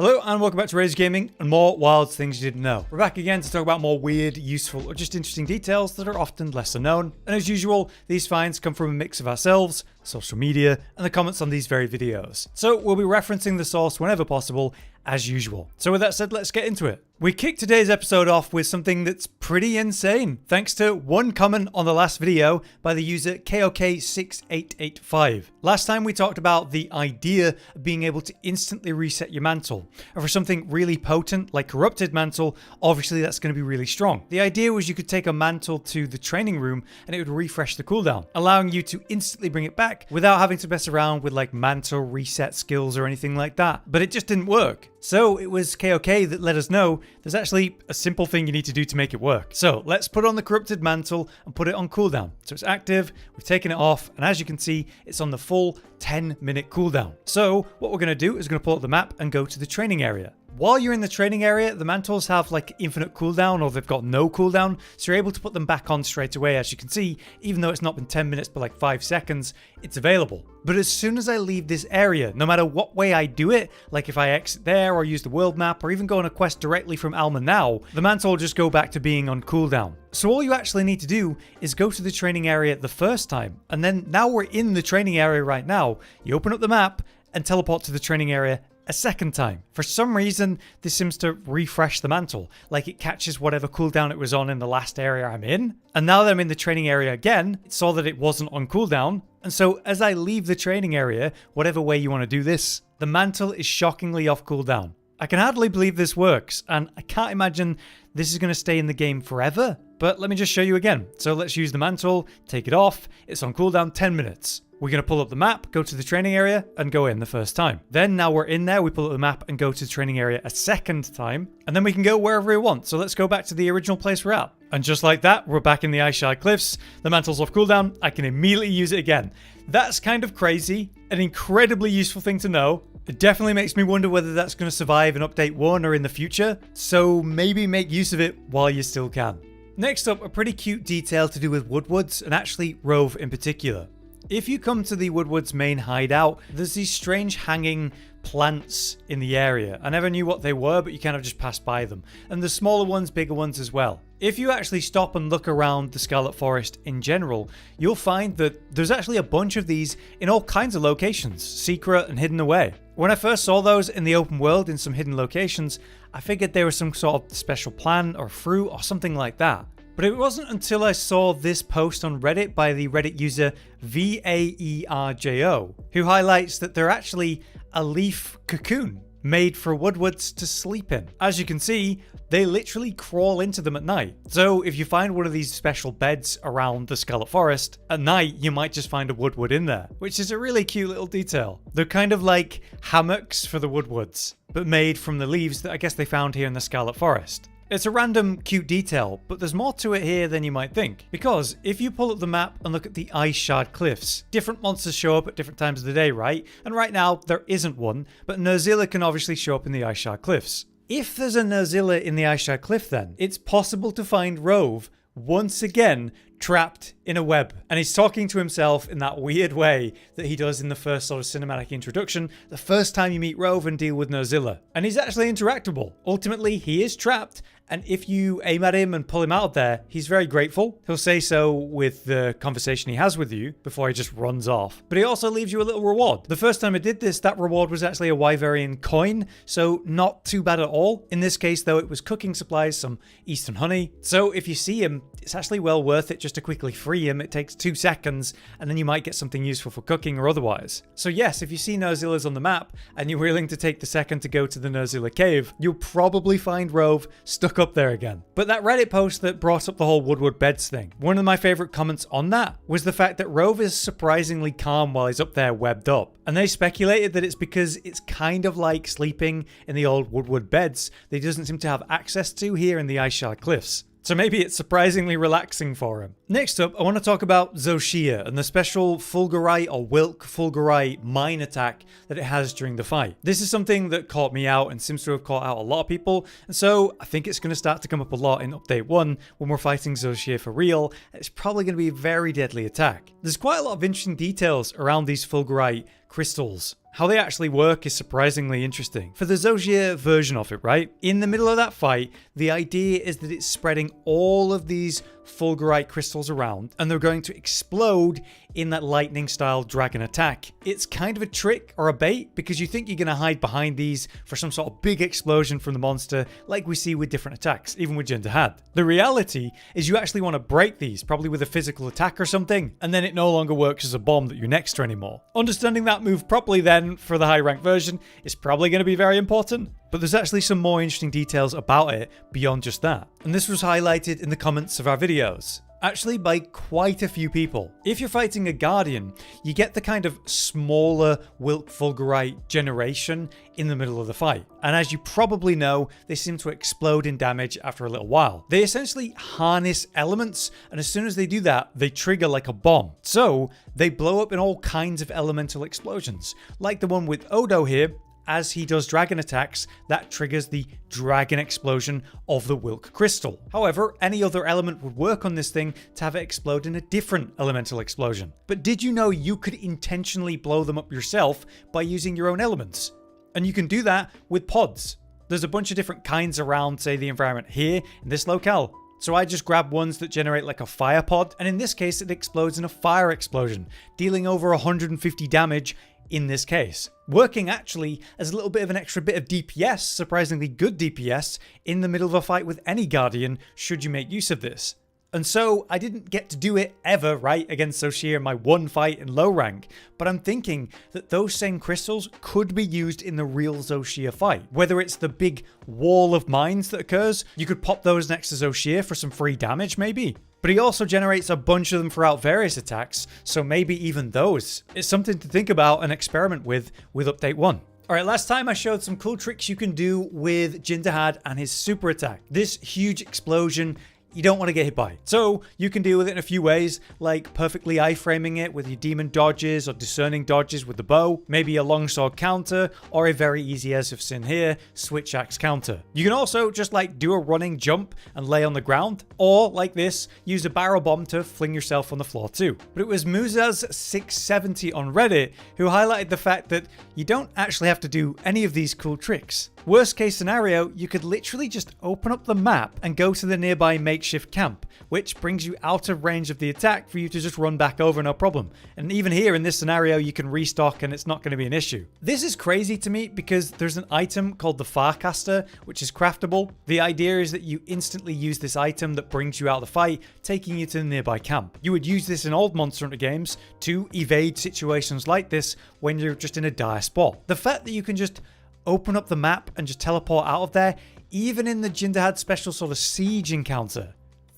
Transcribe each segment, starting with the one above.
Hello and welcome back to Razor Gaming and more wild things you didn't know. We're back again to talk about more weird, useful, or just interesting details that are often lesser known. And as usual, these finds come from a mix of ourselves, social media, and the comments on these very videos. So we'll be referencing the source whenever possible, as usual. So with that said, let's get into it. We kick today's episode off with something that's pretty insane, thanks to one comment on the last video by the user KOK6885. Last time we talked about the idea of being able to instantly reset your mantle, and for something really potent like corrupted mantle, obviously that's going to be really strong. The idea was you could take a mantle to the training room and it would refresh the cooldown, allowing you to instantly bring it back without having to mess around with like mantle reset skills or anything like that. But it just didn't work. So it was KOK that let us know there's actually a simple thing you need to do to make it work. So let's put on the corrupted mantle and put it on cooldown. So it's active, we've taken it off, and as you can see, it's on the full 10-minute cooldown. So what we're going to do is we're going to pull up the map and go to the training area. While you're in the training area, the mantles have like infinite cooldown, or they've got no cooldown, so you're able to put them back on straight away. As you can see, even though it's not been 10 minutes but like 5 seconds, it's available. But as soon as I leave this area, no matter what way I do it, like if I exit there or use the world map or even go on a quest directly from Alma now, the mantle will just go back to being on cooldown. So all you actually need to do is go to the training area the first time, and then now we're in the training area right now, you open up the map and teleport to the training area a second time. For some reason, this seems to refresh the mantle, like it catches whatever cooldown it was on in the last area I'm in. And now that I'm in the training area again, it saw that it wasn't on cooldown. And so as I leave the training area, whatever way you want to do this, the mantle is shockingly off cooldown. I can hardly believe this works, and I can't imagine this is going to stay in the game forever. But let me just show you again. So let's use the mantle, take it off, it's on cooldown 10 minutes. We're going to pull up the map, go to the training area, and go in the first time. Then now we're in there, we pull up the map and go to the training area a second time, and then we can go wherever we want. So let's go back to the original place we're at. And just like that, we're back in the iceshard cliffs, the mantle's off cooldown, I can immediately use it again. That's kind of crazy, an incredibly useful thing to know. It definitely makes me wonder whether that's going to survive in update 1 or in the future, so maybe make use of it while you still can. Next up, a pretty cute detail to do with woodwards, and actually Rove in particular. If you come to the woodward's main hideout, there's these strange hanging plants in the area. I never knew what they were, but you kind of just pass by them. And there's smaller ones, bigger ones as well. If you actually stop and look around the Scarlet Forest in general, you'll find that there's actually a bunch of these in all kinds of locations, secret and hidden away. When I first saw those in the open world in some hidden locations, I figured they were some sort of special plant or fruit or something like that. But it wasn't until I saw this post on Reddit by the Reddit user VAERJO, who highlights that they're actually a leaf cocoon made for woodwards to sleep in. As you can see, they literally crawl into them at night. So if you find one of these special beds around the Scarlet Forest, at night you might just find a woodward in there, which is a really cute little detail. They're kind of like hammocks for the woodwards, but made from the leaves that I guess they found here in the Scarlet Forest. It's a random cute detail, but there's more to it here than you might think. Because if you pull up the map and look at the iceshard cliffs, different monsters show up at different times of the day, right? And right now, there isn't one, but Nerzilla can obviously show up in the iceshard cliffs. If there's a Nerzilla in the iceshard cliff then, it's possible to find Rove once again trapped in a web, and he's talking to himself in that weird way that he does in the first sort of cinematic introduction, the first time you meet Rove and deal with Nerzilla. And he's actually interactable. Ultimately, he is trapped, and if you aim at him and pull him out of there, he's very grateful. He'll say so with the conversation he has with you before he just runs off. But he also leaves you a little reward. The first time I did this, that reward was actually a wyverian coin, so not too bad at all. In this case though, it was cooking supplies, some eastern honey. So if you see him, it's actually well worth it just to quickly free him. It takes 2 seconds, and then you might get something useful for cooking or otherwise. So yes, if you see Nerzilla's on the map, and you're willing to take the second to go to the Nerzilla cave, you'll probably find Rove stuck up there again. But that Reddit post that brought up the whole woodward beds thing, one of my favorite comments on that was the fact that Rove is surprisingly calm while he's up there webbed up. And they speculated that it's because it's kind of like sleeping in the old woodward beds that he doesn't seem to have access to here in the iceshard cliffs. So maybe it's surprisingly relaxing for him. Next up, I want to talk about Zoh Shia and the special fulgurite or Wilk fulgurite mine attack that it has during the fight. This is something that caught me out and seems to have caught out a lot of people, and so I think it's going to start to come up a lot in Update 1 when we're fighting Zoh Shia for real. It's probably going to be a very deadly attack. There's quite a lot of interesting details around these fulgurite crystals. How they actually work is surprisingly interesting. For the Zoh Shia version of it, right? In the middle of that fight, the idea is that it's spreading all of these fulgurite crystals around, and they're going to explode in that lightning style dragon attack. It's kind of a trick or a bait because you think you're going to hide behind these for some sort of big explosion from the monster like we see with different attacks, even with dahaad. The reality is you actually want to break these, probably with a physical attack or something, and then it no longer works as a bomb that you're next to anymore. Understanding that move properly then for the high rank version is probably going to be very important. But there's actually some more interesting details about it beyond just that. And this was highlighted in the comments of our videos. Actually by quite a few people. If you're fighting a guardian, you get the kind of smaller wilt fulgurite generation in the middle of the fight. And as you probably know, they seem to explode in damage after a little while. They essentially harness elements, and as soon as they do that, they trigger like a bomb. So they blow up in all kinds of elemental explosions. Like the one with Odo here. As he does dragon attacks, that triggers the dragon explosion of the Wilk crystal. However, any other element would work on this thing to have it explode in a different elemental explosion. But did you know you could intentionally blow them up yourself by using your own elements? And you can do that with pods. There's a bunch of different kinds around, say, the environment here in this locale. So I just grab ones that generate like a fire pod, and in this case it explodes in a fire explosion, dealing over 150 damage in this case. Working actually as a little bit of an extra bit of DPS, surprisingly good DPS, in the middle of a fight with any guardian should you make use of this. And so I didn't get to do it ever, right, against Zoh Shia in my one fight in low rank, but I'm thinking that those same crystals could be used in the real Zoh Shia fight. Whether it's the big wall of mines that occurs, you could pop those next to Zoh Shia for some free damage maybe. But he also generates a bunch of them throughout various attacks, so maybe even those. It's something to think about and experiment with update 1. Alright, last time I showed some cool tricks you can do with dahaad and his super attack. This huge explosion you don't want to get hit by. So you can deal with it in a few ways, like perfectly iframing it with your demon dodges or discerning dodges with the bow, maybe a longsword counter, or a very easy as I've seen here, switch axe counter. You can also just like do a running jump and lay on the ground, or like this, use a barrel bomb to fling yourself on the floor too. But it was Muzaz670 on Reddit who highlighted the fact that you don't actually have to do any of these cool tricks. Worst case scenario, you could literally just open up the map and go to the nearby makeshift camp, which brings you out of range of the attack for you to just run back over no problem. And even here in this scenario, you can restock and it's not going to be an issue. This is crazy to me because there's an item called the Farcaster, which is craftable. The idea is that you instantly use this item that brings you out of the fight, taking you to the nearby camp. You would use this in old Monster Hunter games to evade situations like this when you're just in a dire spot. The fact that you can just open up the map and just teleport out of there, even in the dahaad special sort of siege encounter,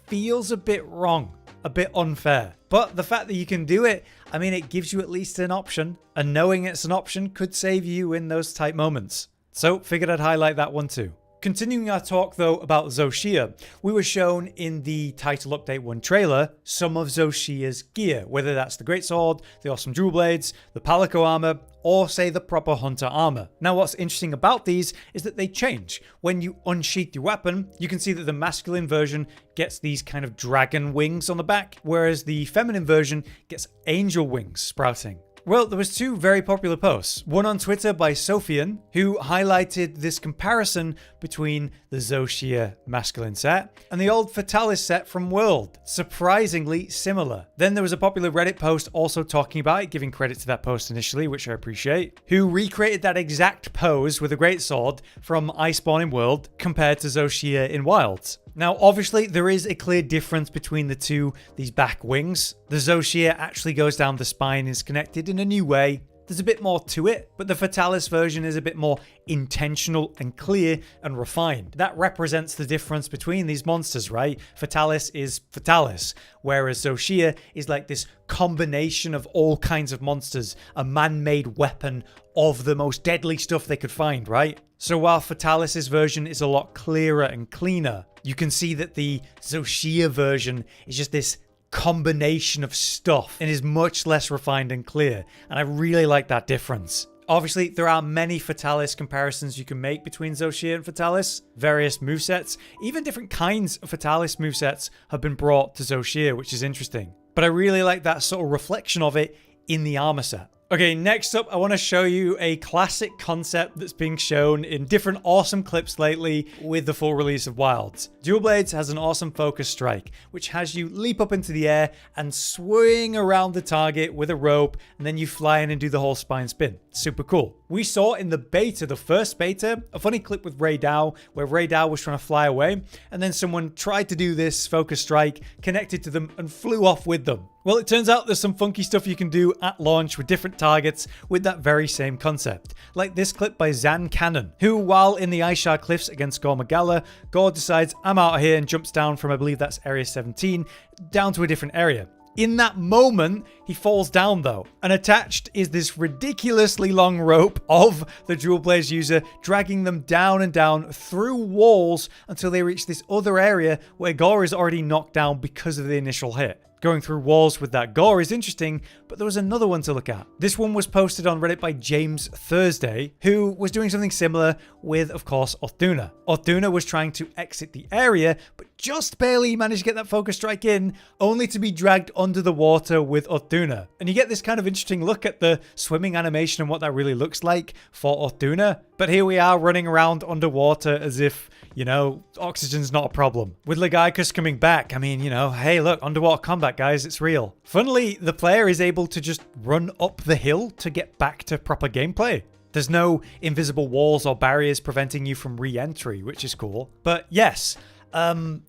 feels a bit wrong, a bit unfair. But the fact that you can do it, I mean, it gives you at least an option, and knowing it's an option could save you in those tight moments. So figured I'd highlight that one too. Continuing our talk though about Zoh Shia, we were shown in the title update 1 trailer some of Zoh Shia's gear, whether that's the greatsword, the awesome jewel blades, the palico armor, or say the proper hunter armor. Now what's interesting about these is that they change. When you unsheath your weapon, you can see that the masculine version gets these kind of dragon wings on the back, whereas the feminine version gets angel wings sprouting. Well, there was two very popular posts. One on Twitter by Sophian, who highlighted this comparison between the Zoh Shia masculine set and the old Fatalis set from World. Surprisingly similar. Then there was a popular Reddit post also talking about it, giving credit to that post initially, which I appreciate, who recreated that exact pose with a greatsword from Iceborne in World compared to Zoh Shia in Wilds. Now, obviously, there is a clear difference between the two, these back wings. The Zoh Shia actually goes down the spine and is connected in a new way. There's a bit more to it, but the Fatalis version is a bit more intentional and clear and refined. That represents the difference between these monsters, right? Fatalis is Fatalis, whereas Zoh Shia is like this combination of all kinds of monsters, a man-made weapon of the most deadly stuff they could find, right? So while Fatalis' version is a lot clearer and cleaner, you can see that the Zoh Shia version is just this combination of stuff and is much less refined and clear, and I really like that difference. Obviously, there are many Fatalis comparisons you can make between Zoh Shia and Fatalis. Various movesets, even different kinds of Fatalis movesets have been brought to Zoh Shia, which is interesting. But I really like that sort of reflection of it in the armor set. Okay, next up, I want to show you a classic concept that's being shown in different awesome clips lately with the full release of Wilds. Dual Blades has an awesome focus strike, which has you leap up into the air and swing around the target with a rope, and then you fly in and do the whole spine spin. Super cool. We saw in the beta, the first beta, a funny clip with Ray Dow, where Ray Dow was trying to fly away, and then someone tried to do this focus strike, connected to them, and flew off with them. Well, it turns out there's some funky stuff you can do at launch with different targets with that very same concept. Like this clip by Zan Cannon, who, while in the iceshard cliffs against gore magala, Gore decides, I'm out of here, and jumps down from, I believe that's area 17, down to a different area. In that moment, he falls down though, and attached is this ridiculously long rope of the Dual Blades user, dragging them down and down through walls until they reach this other area where Gore is already knocked down because of the initial hit. Going through walls with that Gore is interesting, but there was another one to look at. This one was posted on Reddit by James Thursday, who was doing something similar with, of course, Duna. Duna was trying to exit the area, but just barely managed to get that focus strike in, only to be dragged under the water with Duna. And you get this kind of interesting look at the swimming animation and what that really looks like for Duna. But here we are running around underwater as if, you know, oxygen's not a problem. With lagiacrus coming back, I mean, you know, hey, look, underwater combat, guys, it's real. Funnily, the player is able to just run up the hill to get back to proper gameplay. There's no invisible walls or barriers preventing you from re-entry, which is cool. But yes,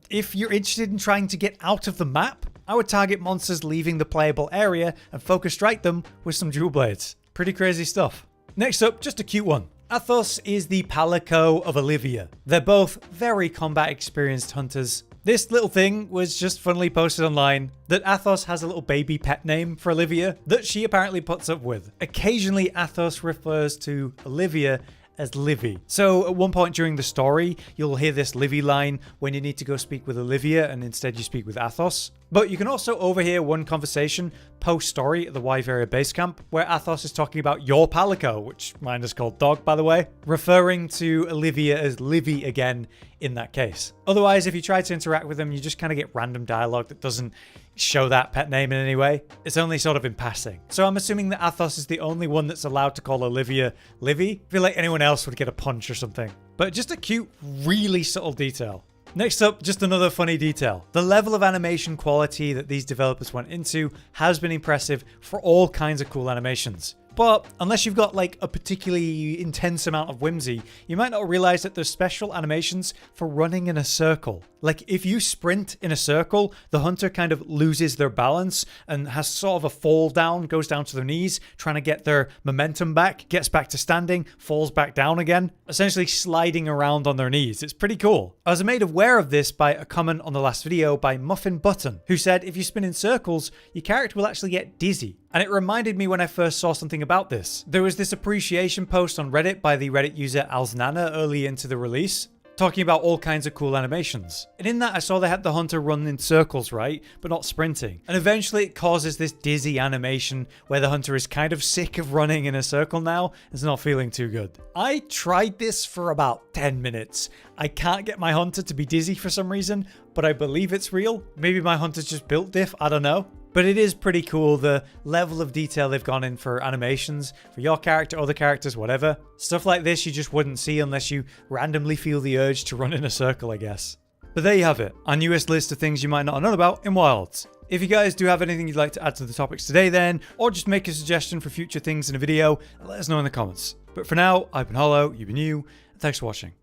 if you're interested in trying to get out of the map, I would target monsters leaving the playable area and focus strike them with some Dual Blades. Pretty crazy stuff. Next up, just a cute one. Athos is the palico of Olivia. They're both very combat experienced hunters. This little thing was just funnily posted online that Athos has a little baby pet name for Olivia that she apparently puts up with. Occasionally, Athos refers to Olivia as Livy. So at one point during the story, you'll hear this Livy line when you need to go speak with Olivia and instead you speak with Athos. But you can also overhear one conversation post-story at the Wyvria base camp where Athos is talking about your palico, which mine is called Dog, by the way, referring to Olivia as Livy again in that case. Otherwise, if you try to interact with them, you just kind of get random dialogue that doesn't show that pet name in any way. It's only sort of in passing. So I'm assuming that Athos is the only one that's allowed to call Olivia Livy. I feel like anyone else would get a punch or something. But just a cute, really subtle detail. Next up, just another funny detail. The level of animation quality that these developers went into has been impressive for all kinds of cool animations. But unless you've got like a particularly intense amount of whimsy, you might not realize that there's special animations for running in a circle. Like if you sprint in a circle, the hunter kind of loses their balance and has sort of a fall down, goes down to their knees, trying to get their momentum back, gets back to standing, falls back down again, essentially sliding around on their knees. It's pretty cool. I was made aware of this by a comment on the last video by Muffin Button, who said if you spin in circles, your character will actually get dizzy. And it reminded me when I first saw something about this. There was this appreciation post on Reddit by the Reddit user Alznana early into the release, talking about all kinds of cool animations. And in that I saw they had the hunter run in circles, right? But not sprinting. And eventually it causes this dizzy animation where the hunter is kind of sick of running in a circle now and is not feeling too good. I tried this for about 10 minutes. I can't get my hunter to be dizzy for some reason, but I believe it's real. Maybe my hunter's just built diff, I don't know. But it is pretty cool, the level of detail they've gone in for animations, for your character, other characters, whatever. Stuff like this you just wouldn't see unless you randomly feel the urge to run in a circle, I guess. But there you have it, our newest list of things you might not have known about in Wilds. If you guys do have anything you'd like to add to the topics today then, or just make a suggestion for future things in a video, let us know in the comments. But for now, I've been Hollow, you've been you, and thanks for watching.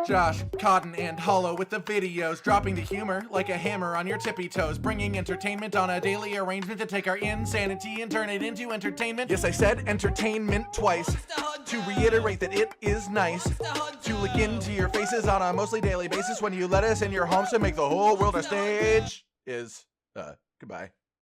Josh, Cotton, and Hollow with the videos, dropping the humor like a hammer on your tippy toes, bringing entertainment on a daily arrangement to take our insanity and turn it into entertainment. Yes, I said entertainment twice, to reiterate that it is nice to look into your faces on a mostly daily basis when you let us in your homes to make the whole world a stage. Goodbye.